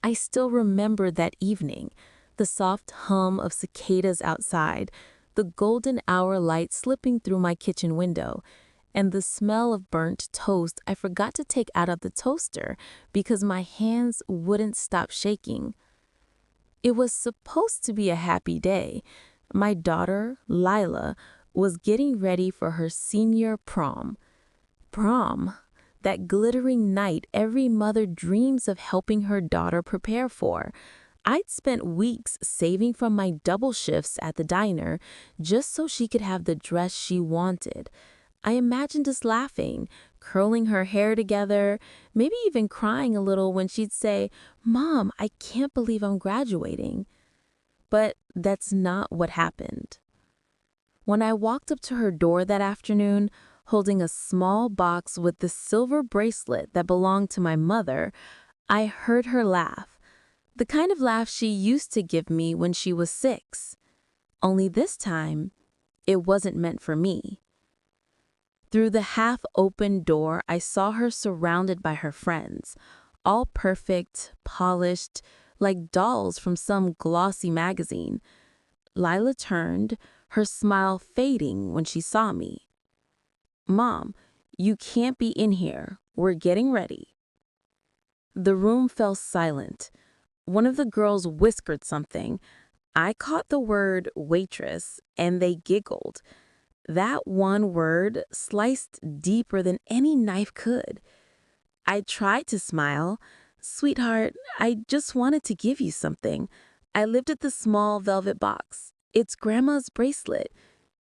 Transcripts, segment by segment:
I still remember that evening, the soft hum of cicadas outside, the golden hour light slipping through my kitchen window, and the smell of burnt toast I forgot to take out of the toaster because my hands wouldn't stop shaking. It was supposed to be a happy day. My daughter, Lila, was getting ready for her senior prom. Prom, that glittering night every mother dreams of helping her daughter prepare for. I'd spent weeks saving from my double shifts at the diner just so she could have the dress she wanted. I imagined us laughing, curling her hair together, maybe even crying a little when she'd say, "Mom, I can't believe I'm graduating." But that's not what happened. When I walked up to her door that afternoon, holding a small box with the silver bracelet that belonged to my mother, I heard her laugh. The kind of laugh she used to give me when she was 6. Only this time, it wasn't meant for me. Through the half-open door, I saw her surrounded by her friends, all perfect, polished, like dolls from some glossy magazine. Lila turned, her smile fading when she saw me. "Mom, you can't be in here. We're getting ready." The room fell silent. One of the girls whispered something. I caught the word waitress, and they giggled. That one word sliced deeper than any knife could. I tried to smile. "Sweetheart, I just wanted to give you something." I lifted the small velvet box. It's Grandma's bracelet.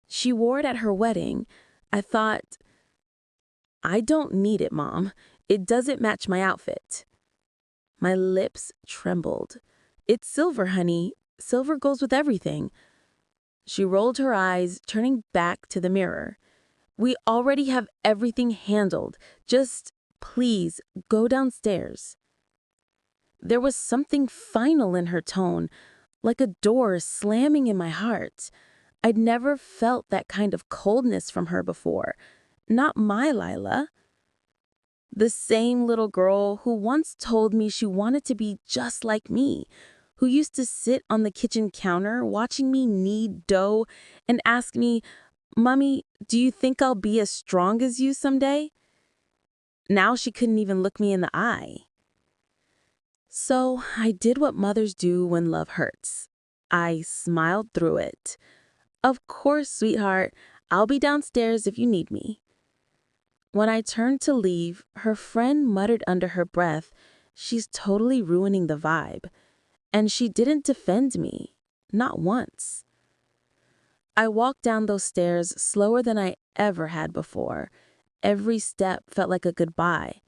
She wore it at her wedding. I thought, "I don't need it, Mom. It doesn't match my outfit." My lips trembled. "It's silver, honey. Silver goes with everything." She rolled her eyes, turning back to the mirror. "We already have everything handled. Just, please, go downstairs." There was something final in her tone, like a door slamming in my heart. I'd never felt that kind of coldness from her before. Not my Lila. The same little girl who once told me she wanted to be just like me, who used to sit on the kitchen counter watching me knead dough and ask me, "Mommy, do you think I'll be as strong as you someday?" Now she couldn't even look me in the eye. So I did what mothers do when love hurts. I smiled through it. "Of course, sweetheart. I'll be downstairs if you need me." When I turned to leave, her friend muttered under her breath, "She's totally ruining the vibe." And she didn't defend me, not once. I walked down those stairs slower than I ever had before. Every step felt like a goodbye.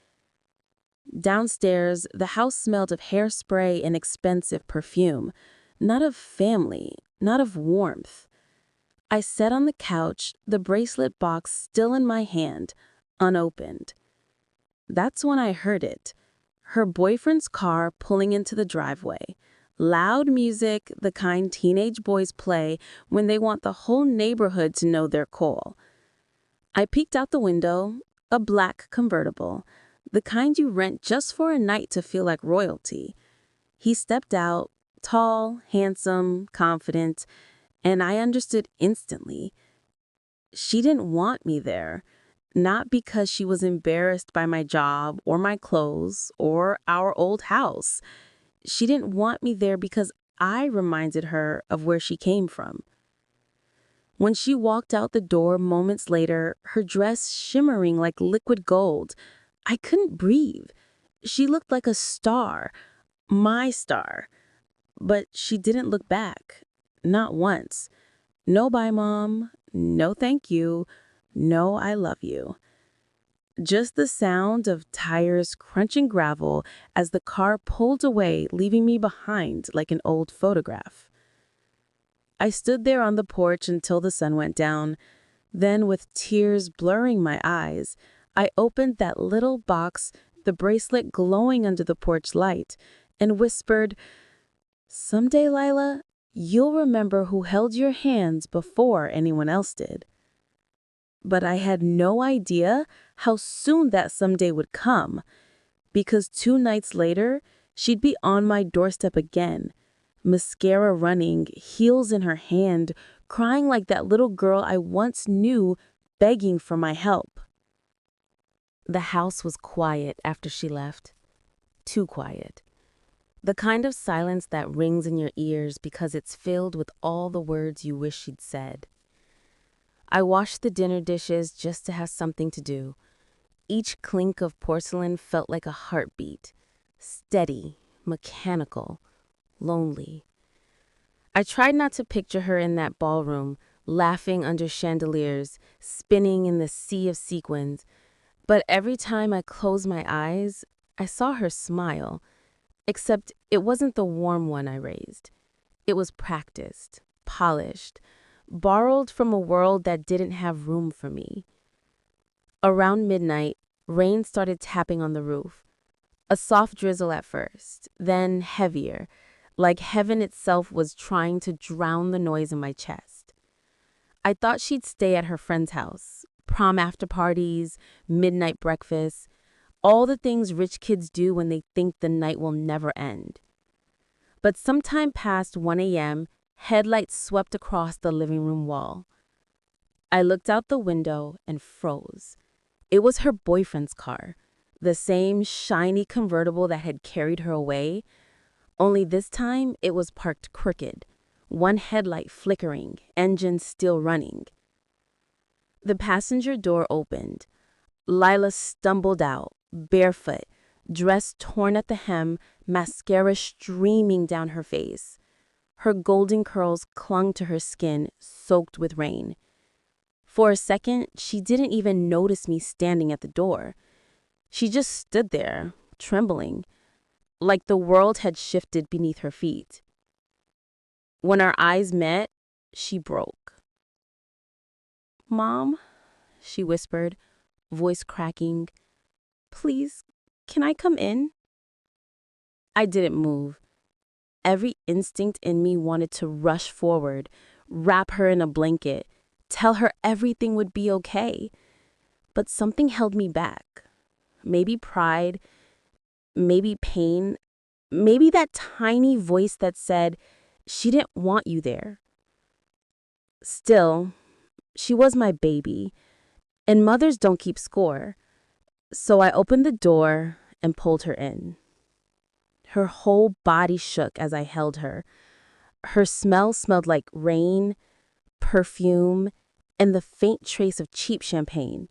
Downstairs, the house smelled of hairspray and expensive perfume, not of family, not of warmth. I sat on the couch, the bracelet box still in my hand, unopened. That's when I heard it. Her boyfriend's car pulling into the driveway. Loud music, the kind teenage boys play when they want the whole neighborhood to know their call. I peeked out the window, a black convertible, the kind you rent just for a night to feel like royalty. He stepped out, tall, handsome, confident, and I understood instantly. She didn't want me there, not because she was embarrassed by my job or my clothes or our old house. She didn't want me there because I reminded her of where she came from. When she walked out the door moments later, her dress shimmering like liquid gold, I couldn't breathe. She looked like a star, my star. But she didn't look back, not once. No bye, Mom. No thank you. No I love you. Just the sound of tires crunching gravel as the car pulled away, leaving me behind like an old photograph. I stood there on the porch until the sun went down. Then, with tears blurring my eyes, I opened that little box, the bracelet glowing under the porch light, and whispered, "Someday, Lila, you'll remember who held your hands before anyone else did." But I had no idea how soon that someday would come, because 2 nights later, she'd be on my doorstep again, mascara running, heels in her hand, crying like that little girl I once knew, begging for my help. The house was quiet after she left. Too quiet. The kind of silence that rings in your ears because it's filled with all the words you wish she'd said. I washed the dinner dishes just to have something to do. Each clink of porcelain felt like a heartbeat. Steady, mechanical, lonely. I tried not to picture her in that ballroom, laughing under chandeliers, spinning in the sea of sequins. But every time I closed my eyes, I saw her smile. Except it wasn't the warm one I raised. It was practiced, polished, borrowed from a world that didn't have room for me. Around midnight, rain started tapping on the roof. A soft drizzle at first, then heavier, like heaven itself was trying to drown the noise in my chest. I thought she'd stay at her friend's house, prom after parties, midnight breakfasts, all the things rich kids do when they think the night will never end. But sometime past 1 a.m., headlights swept across the living room wall. I looked out the window and froze. It was her boyfriend's car, the same shiny convertible that had carried her away, only this time it was parked crooked, one headlight flickering, engine still running. The passenger door opened. Lila stumbled out, barefoot, dress torn at the hem, mascara streaming down her face. Her golden curls clung to her skin, soaked with rain. For a second, she didn't even notice me standing at the door. She just stood there, trembling, like the world had shifted beneath her feet. When our eyes met, she broke. "Mom," she whispered, voice cracking, "please, can I come in?" I didn't move. Every instinct in me wanted to rush forward, wrap her in a blanket, tell her everything would be okay. But something held me back. Maybe pride, maybe pain, maybe that tiny voice that said, she didn't want you there. Still, she was my baby, and mothers don't keep score. So I opened the door and pulled her in. Her whole body shook as I held her. Her smell smelled like rain, perfume, and the faint trace of cheap champagne.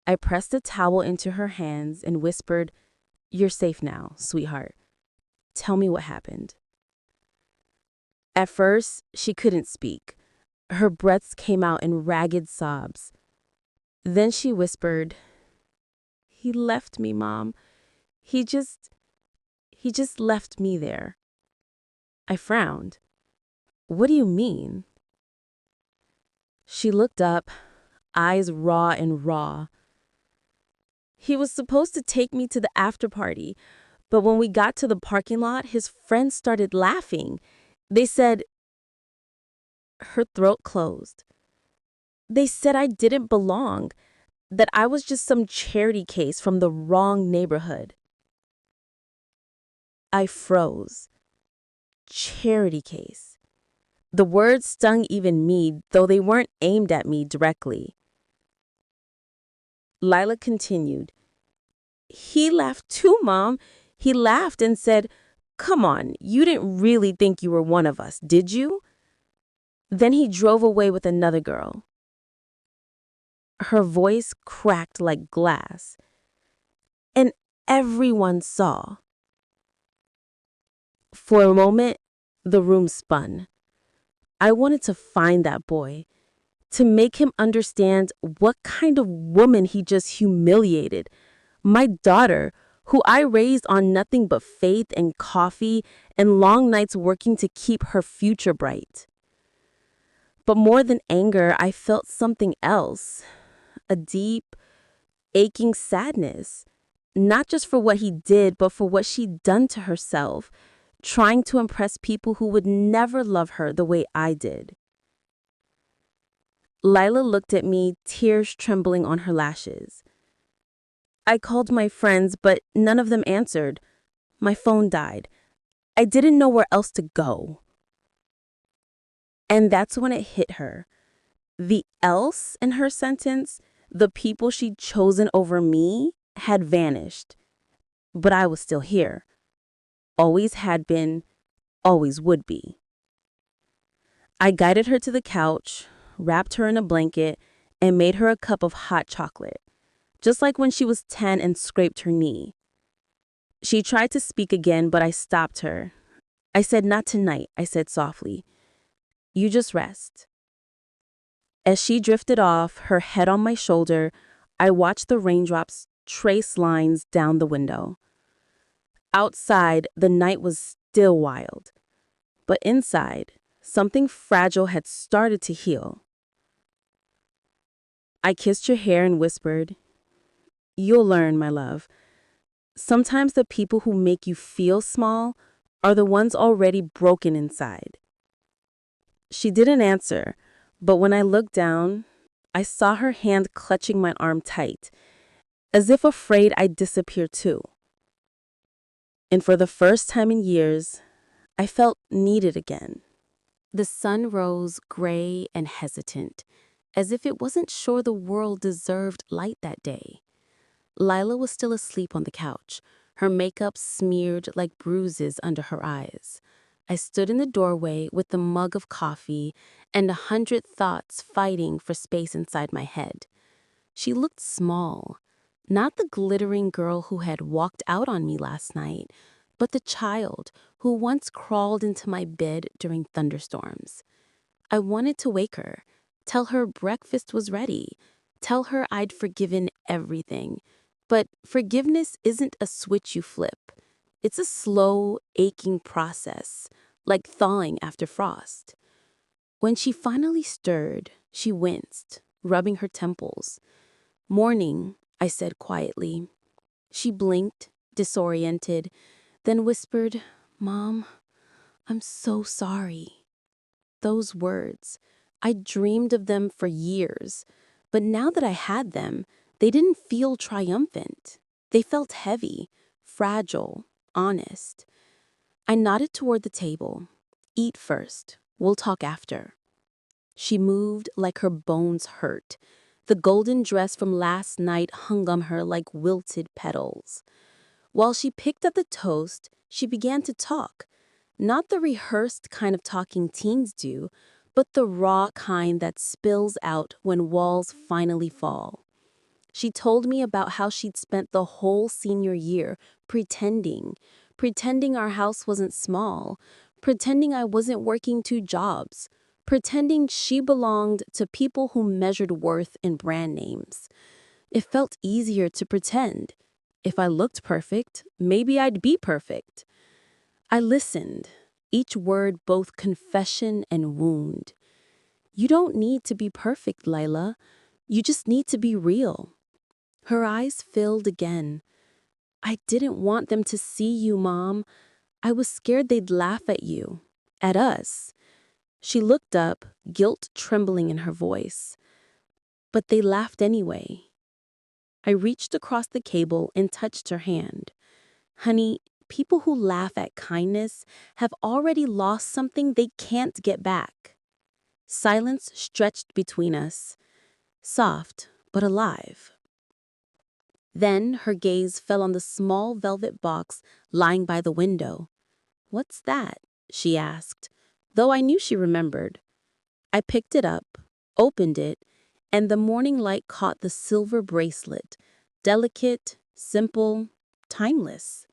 I pressed a towel into her hands and whispered, "You're safe now, sweetheart. Tell me what happened." At first, she couldn't speak. Her breaths came out in ragged sobs. Then she whispered, "He left me, Mom. He just left me there." I frowned. "What do you mean?" She looked up, eyes raw and raw. "He was supposed to take me to the after party, but when we got to the parking lot, his friends started laughing. They said—" Her throat closed. "They said I didn't belong, that I was just some charity case from the wrong neighborhood." I froze. Charity case. The words stung even me, though they weren't aimed at me directly. Lila continued, "He laughed too, Mom. He laughed and said, 'Come on, you didn't really think you were one of us, did you?' Then he drove away with another girl." Her voice cracked like glass. "And everyone saw." For a moment, the room spun. I wanted to find that boy, to make him understand what kind of woman he just humiliated. My daughter, who I raised on nothing but faith and coffee and long nights working to keep her future bright. But more than anger, I felt something else, a deep, aching sadness, not just for what he did, but for what she'd done to herself, trying to impress people who would never love her the way I did. Lila looked at me, tears trembling on her lashes. I called my friends, but none of them answered. My phone died. I didn't know where else to go. And that's when it hit her. The else in her sentence, the people she'd chosen over me, had vanished. But I was still here. Always had been, always would be. I guided her to the couch, wrapped her in a blanket, and made her a cup of hot chocolate, just like when she was 10 and scraped her knee. She tried to speak again, but I stopped her. I said, "Not tonight," I said softly. "You just rest." As she drifted off, her head on my shoulder, I watched the raindrops trace lines down the window. Outside, the night was still wild. But inside, something fragile had started to heal. I kissed her hair and whispered, "You'll learn, my love. Sometimes the people who make you feel small are the ones already broken inside." She didn't answer, but when I looked down, I saw her hand clutching my arm tight, as if afraid I'd disappear too. And for the first time in years, I felt needed again. The sun rose gray and hesitant, as if it wasn't sure the world deserved light that day. Lila was still asleep on the couch, her makeup smeared like bruises under her eyes. I stood in the doorway with the mug of coffee and 100 thoughts fighting for space inside my head. She looked small, not the glittering girl who had walked out on me last night, but the child who once crawled into my bed during thunderstorms. I wanted to wake her, tell her breakfast was ready, tell her I'd forgiven everything. But forgiveness isn't a switch you flip. It's a slow, aching process, like thawing after frost. When she finally stirred, she winced, rubbing her temples. "Morning," I said quietly. She blinked, disoriented, then whispered, "Mom, I'm so sorry." Those words, I dreamed of them for years, but now that I had them, they didn't feel triumphant. They felt heavy, fragile, honest. I nodded toward the table. "Eat first. We'll talk after." She moved like her bones hurt. The golden dress from last night hung on her like wilted petals. While she picked at the toast, she began to talk. Not the rehearsed kind of talking teens do, but the raw kind that spills out when walls finally fall. She told me about how she'd spent the whole senior year pretending our house wasn't small, pretending I wasn't working 2 jobs, pretending she belonged to people who measured worth in brand names. It felt easier to pretend. If I looked perfect, maybe I'd be perfect. I listened, each word both confession and wound. "You don't need to be perfect, Lila. You just need to be real." Her eyes filled again. "I didn't want them to see you, Mom. I was scared they'd laugh at you, at us." She looked up, guilt trembling in her voice. "But they laughed anyway." I reached across the cable and touched her hand. "Honey, people who laugh at kindness have already lost something they can't get back." Silence stretched between us, soft but alive. Then her gaze fell on the small velvet box lying by the window. "What's that?" she asked, though I knew she remembered. I picked it up, opened it, and the morning light caught the silver bracelet, delicate, simple, timeless.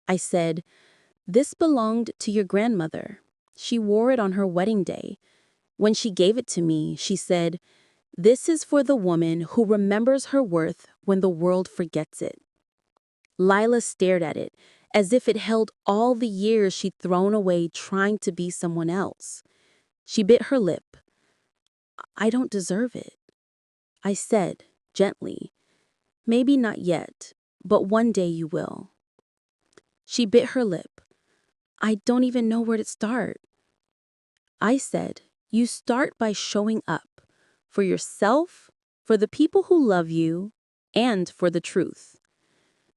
I said, "This belonged to your grandmother. She wore it on her wedding day. When she gave it to me, she said, 'This is for the woman who remembers her worth when the world forgets it.'" Lila stared at it, as if it held all the years she'd thrown away trying to be someone else. She bit her lip. "I don't deserve it," I said, gently. "Maybe not yet, but one day you will." She bit her lip. "I don't even know where to start." I said, "You start by showing up. For yourself, for the people who love you, and for the truth."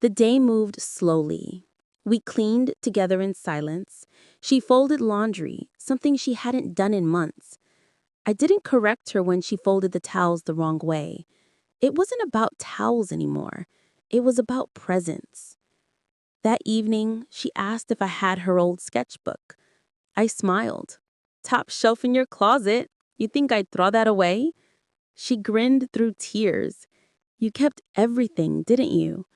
The day moved slowly. We cleaned together in silence. She folded laundry, something she hadn't done in months. I didn't correct her when she folded the towels the wrong way. It wasn't about towels anymore. It was about presence. That evening, she asked if I had her old sketchbook. I smiled. Top shelf in your closet. You think I'd throw that away? She grinned through tears. You kept everything, didn't you?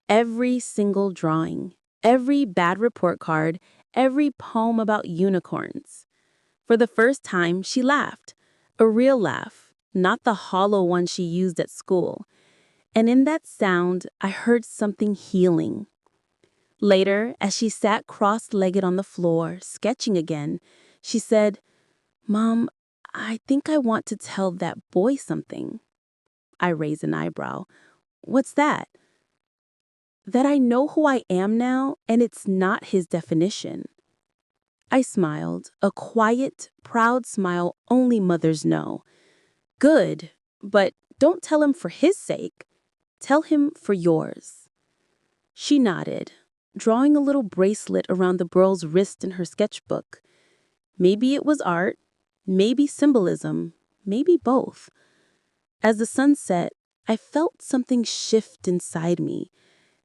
Every single drawing, every bad report card, every poem about unicorns. For the first time, she laughed. A real laugh, not the hollow one she used at school. And in that sound, I heard something healing. Later, as she sat cross-legged on the floor, sketching again, she said, "Mom, I think I want to tell that boy something." I raised an eyebrow. "What's that?" "That I know who I am now, and it's not his definition." I smiled, a quiet, proud smile only mothers know. "Good, but don't tell him for his sake. Tell him for yours." She nodded, drawing a little bracelet around the girl's wrist in her sketchbook. Maybe it was art, maybe symbolism, maybe both. As the sun set, I felt something shift inside me.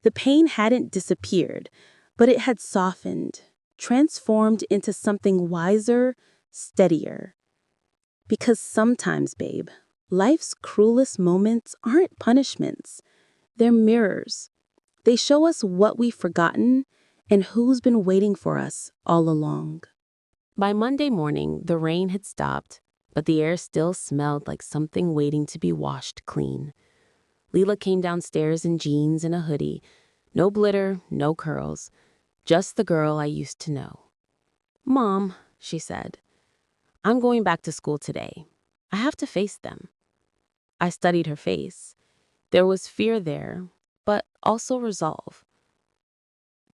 The pain hadn't disappeared, but it had softened, transformed into something wiser, steadier. Because sometimes, babe, life's cruelest moments aren't punishments. They're mirrors. They show us what we've forgotten and who's been waiting for us all along. By Monday morning, the rain had stopped, but the air still smelled like something waiting to be washed clean. Leela came downstairs in jeans and a hoodie. No glitter, no curls. Just the girl I used to know. "Mom," she said, "I'm going back to school today. I have to face them." I studied her face. There was fear there, but also resolve.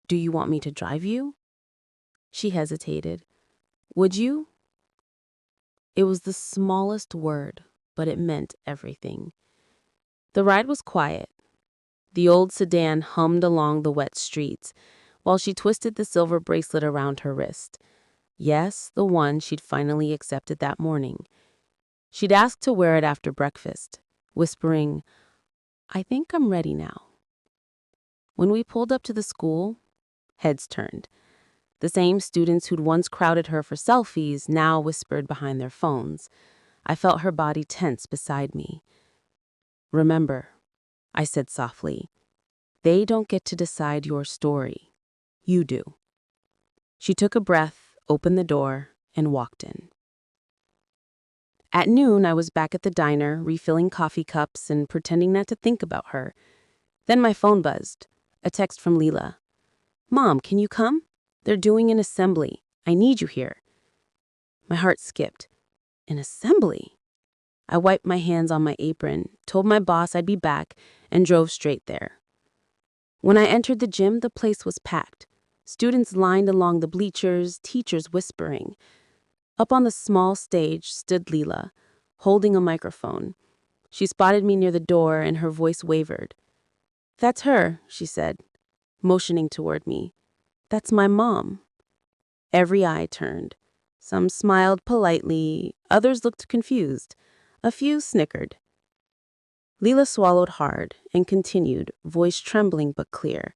"Do you want me to drive you?" She hesitated. "Would you?" It was the smallest word, but it meant everything. The ride was quiet. The old sedan hummed along the wet streets, while she twisted the silver bracelet around her wrist. Yes, the one she'd finally accepted that morning. She'd asked to wear it after breakfast, whispering, "I think I'm ready now." When we pulled up to the school, heads turned. The same students who'd once crowded her for selfies now whispered behind their phones. I felt her body tense beside me. "Remember," I said softly, "they don't get to decide your story. You do." She took a breath, opened the door, and walked in. At noon, I was back at the diner, refilling coffee cups and pretending not to think about her. Then my phone buzzed. A text from Leela. "Mom, can you come? They're doing an assembly. I need you here." My heart skipped. An assembly? I wiped my hands on my apron, told my boss I'd be back, and drove straight there. When I entered the gym, the place was packed. Students lined along the bleachers, teachers whispering. Up on the small stage stood Leela, holding a microphone. She spotted me near the door and her voice wavered. "That's her," she said, motioning toward me. "That's my mom." Every eye turned. Some smiled politely, others looked confused. A few snickered. Leela swallowed hard and continued, voice trembling but clear.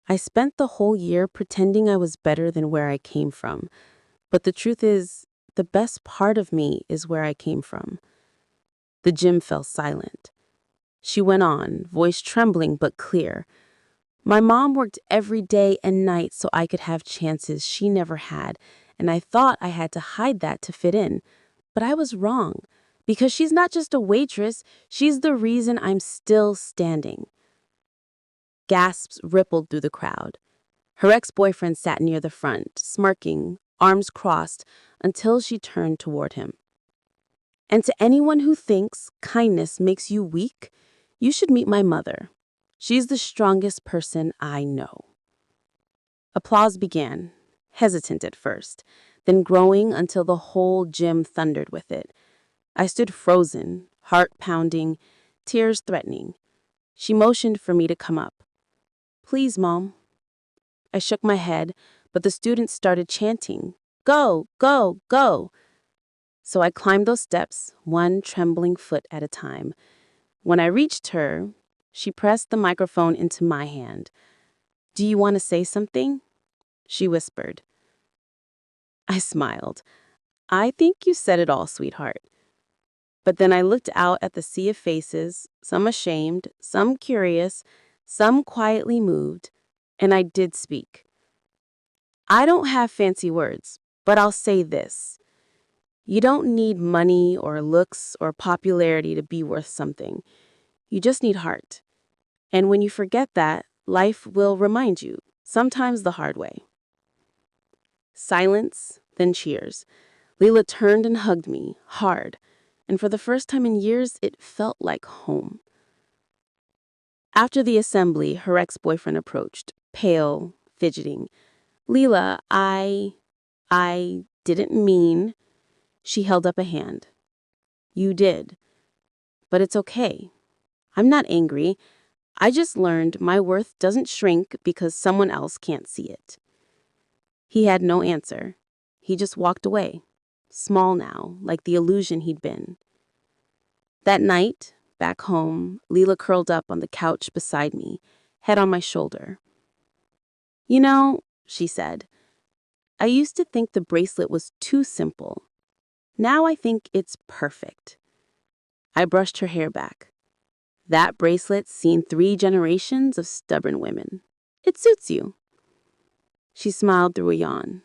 "I spent the whole year pretending I was better than where I came from. But the truth is, the best part of me is where I came from." The gym fell silent. She went on, voice trembling but clear. "My mom worked every day and night so I could have chances she never had, and I thought I had to hide that to fit in. But I was wrong, because she's not just a waitress, she's the reason I'm still standing." Gasps rippled through the crowd. Her ex-boyfriend sat near the front, smirking, arms crossed, until she turned toward him. "And to anyone who thinks kindness makes you weak, you should meet my mother. She's the strongest person I know." Applause began, hesitant at first, then growing until the whole gym thundered with it. I stood frozen, heart pounding, tears threatening. She motioned for me to come up. "Please, Mom." I shook my head, but the students started chanting, "Go, go, go." So I climbed those steps, one trembling foot at a time. When I reached her, she pressed the microphone into my hand. "Do you want to say something?" she whispered. I smiled. "I think you said it all, sweetheart." But then I looked out at the sea of faces, some ashamed, some curious, some quietly moved, and I did speak. "I don't have fancy words, but I'll say this. You don't need money or looks or popularity to be worth something. You just need heart. And when you forget that, life will remind you, sometimes the hard way." Silence, then cheers. Leila turned and hugged me, hard, and for the first time in years, it felt like home. After the assembly, her ex-boyfriend approached, pale, fidgeting. "Leila, I didn't mean..." She held up a hand. "You did. But it's okay. I'm not angry. I just learned my worth doesn't shrink because someone else can't see it." He had no answer. He just walked away, small now, like the illusion he'd been. That night, back home, Leila curled up on the couch beside me, head on my shoulder. "You know," she said, "I used to think the bracelet was too simple. Now I think it's perfect." I brushed her hair back. "That bracelet's seen 3 generations of stubborn women. It suits you." She smiled through a yawn.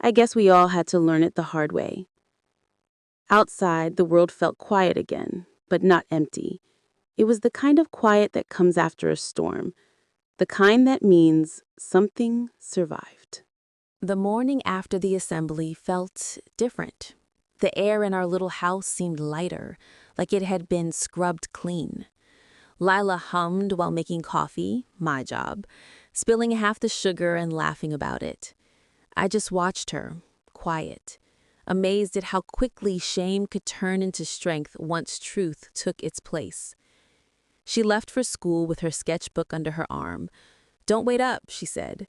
"I guess we all had to learn it the hard way." Outside, the world felt quiet again, but not empty. It was the kind of quiet that comes after a storm, the kind that means something survived. The morning after the assembly felt different. The air in our little house seemed lighter, like it had been scrubbed clean. Lila hummed while making coffee, my job, spilling half the sugar and laughing about it. I just watched her, quiet, amazed at how quickly shame could turn into strength once truth took its place. She left for school with her sketchbook under her arm. "Don't wait up," she said.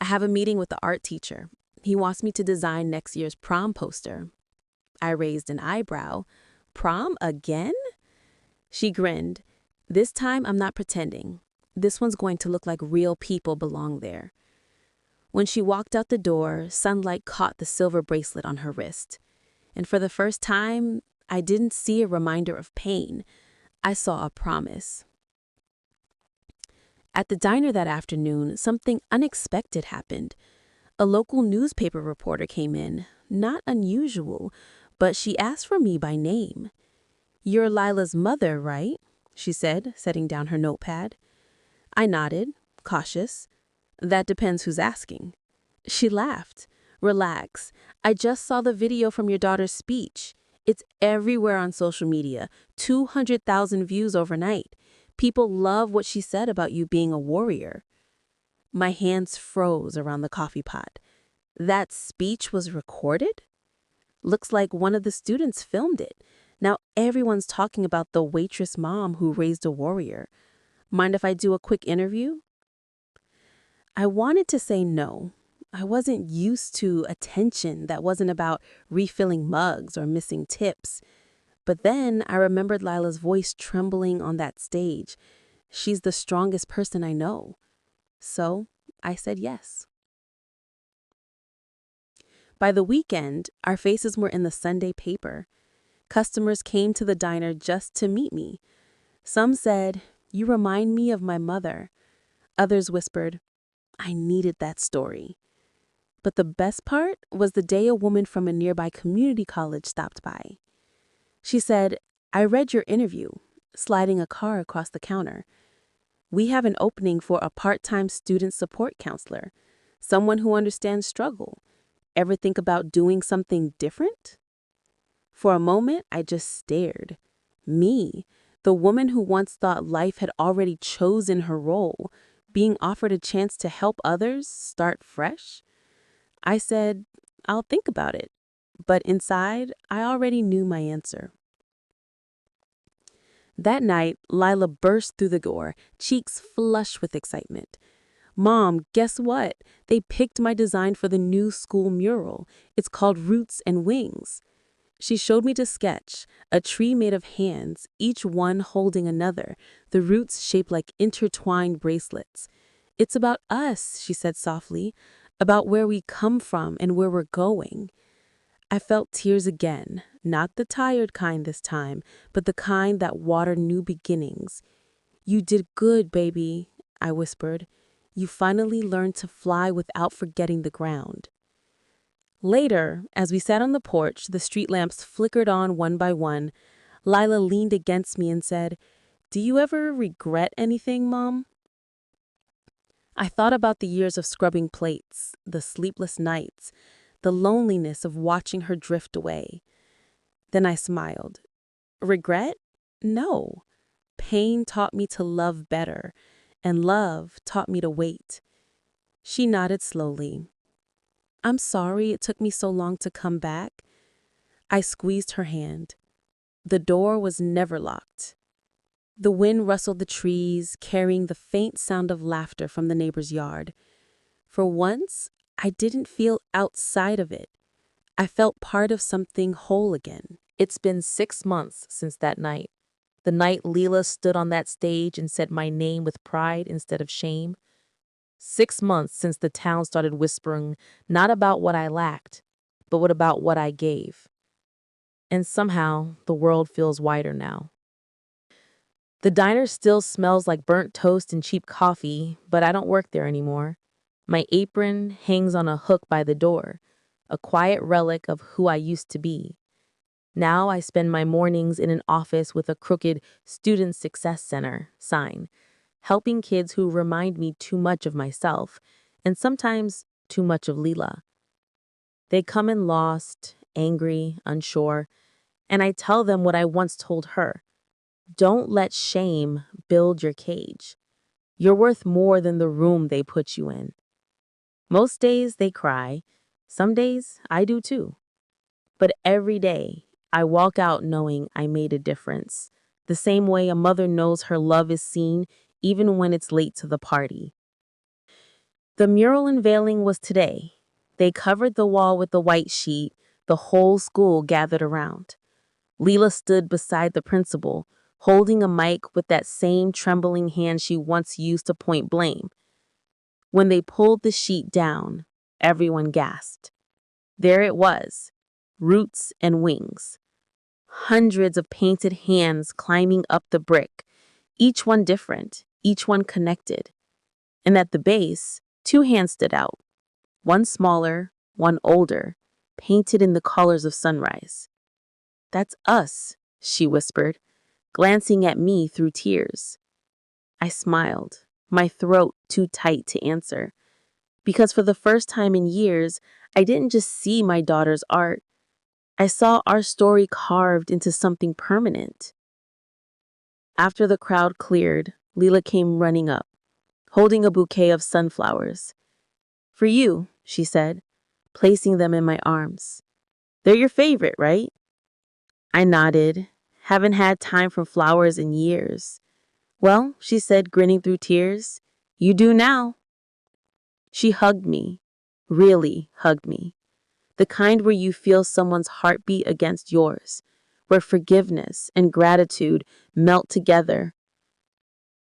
"I have a meeting with the art teacher. He wants me to design next year's prom poster." I raised an eyebrow. "Prom again?" She grinned. "This time I'm not pretending. This one's going to look like real people belong there." When she walked out the door, sunlight caught the silver bracelet on her wrist. And for the first time, I didn't see a reminder of pain. I saw a promise. At the diner that afternoon, something unexpected happened. A local newspaper reporter came in, not unusual, but she asked for me by name. "You're Lila's mother, right?" she said, setting down her notepad. I nodded, cautious. "That depends who's asking." She laughed. "Relax. I just saw the video from your daughter's speech. It's everywhere on social media, 200,000 views overnight. People love what she said about you being a warrior." My hands froze around the coffee pot. That speech was recorded? Looks like one of the students filmed it. Now everyone's talking about the waitress mom who raised a warrior. Mind if I do a quick interview? I wanted to say no. I wasn't used to attention that wasn't about refilling mugs or missing tips. But then I remembered Lila's voice trembling on that stage. She's the strongest person I know. So I said yes. By the weekend, our faces were in the Sunday paper. Customers came to the diner just to meet me. Some said, "You remind me of my mother." Others whispered, "I needed that story." But the best part was the day a woman from a nearby community college stopped by. She said, "I read your interview," sliding a card across the counter. "We have an opening for a part-time student support counselor, someone who understands struggle. Ever think about doing something different?" For a moment, I just stared. Me, the woman who once thought life had already chosen her role, being offered a chance to help others start fresh? I said, "I'll think about it." But inside, I already knew my answer. That night, Lila burst through the door, cheeks flush with excitement. "Mom, guess what? They picked my design for the new school mural. It's called Roots and Wings." She showed me the sketch, a tree made of hands, each one holding another, the roots shaped like intertwined bracelets. "It's about us," she said softly, "about where we come from and where we're going." I felt tears again, not the tired kind this time, but the kind that water new beginnings. "You did good, baby," I whispered. "You finally learned to fly without forgetting the ground." Later, as we sat on the porch, the street lamps flickered on one by one. Lila leaned against me and said, "Do you ever regret anything, Mom?" I thought about the years of scrubbing plates, the sleepless nights, the loneliness of watching her drift away. Then I smiled. Regret? No. Pain taught me to love better, and love taught me to wait. She nodded slowly. "I'm sorry it took me so long to come back." I squeezed her hand. The door was never locked. The wind rustled the trees, carrying the faint sound of laughter from the neighbor's yard. For once, I didn't feel outside of it. I felt part of something whole again. It's been 6 months since that night. The night Leela stood on that stage and said my name with pride instead of shame. 6 months since the town started whispering not about what I lacked, but about what I gave. And somehow, the world feels wider now. The diner still smells like burnt toast and cheap coffee, but I don't work there anymore. My apron hangs on a hook by the door, a quiet relic of who I used to be. Now I spend my mornings in an office with a crooked Student Success Center sign, helping kids who remind me too much of myself, and sometimes too much of Leela. They come in lost, angry, unsure, and I tell them what I once told her. Don't let shame build your cage. You're worth more than the room they put you in. Most days they cry. Some days I do too. But every day I walk out knowing I made a difference. The same way a mother knows her love is seen even when it's late to the party. The mural unveiling was today. They covered the wall with the white sheet. The whole school gathered around. Leela stood beside the principal, holding a mic with that same trembling hand she once used to point blame. When they pulled the sheet down, everyone gasped. There it was, Roots and Wings. Hundreds of painted hands climbing up the brick, each one different, each one connected. And at the base, two hands stood out, one smaller, one older, painted in the colors of sunrise. "That's us," she whispered, glancing at me through tears. I smiled, my throat too tight to answer, because for the first time in years, I didn't just see my daughter's art. I saw our story carved into something permanent. After the crowd cleared, Leela came running up, holding a bouquet of sunflowers. "For you," she said, placing them in my arms. "They're your favorite, right?" I nodded. "Haven't had time for flowers in years." "Well," she said, grinning through tears, "you do now." She hugged me, really hugged me. The kind where you feel someone's heartbeat against yours, where forgiveness and gratitude melt together.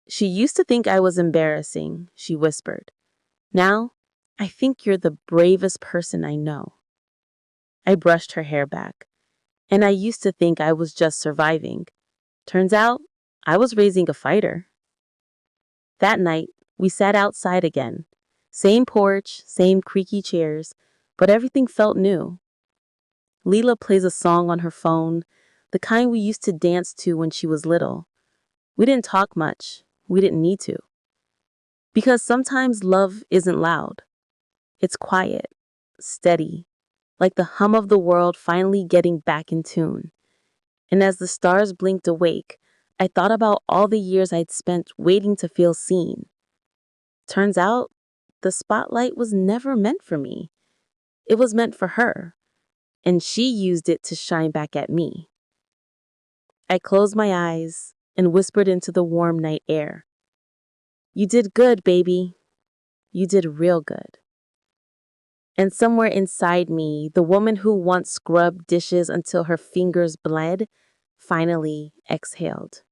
"She used to think I was embarrassing," she whispered. "Now, I think you're the bravest person I know." I brushed her hair back. "And I used to think I was just surviving. Turns out, I was raising a fighter." That night, we sat outside again. Same porch, same creaky chairs, but everything felt new. Leela plays a song on her phone, the kind we used to dance to when she was little. We didn't talk much. We didn't need to. Because sometimes love isn't loud. It's quiet, steady, like the hum of the world finally getting back in tune. And as the stars blinked awake, I thought about all the years I'd spent waiting to feel seen. Turns out, the spotlight was never meant for me. It was meant for her, and she used it to shine back at me. I closed my eyes and whispered into the warm night air. "You did good, baby." You did real good." And somewhere inside me, the woman who once scrubbed dishes until her fingers bled finally exhaled.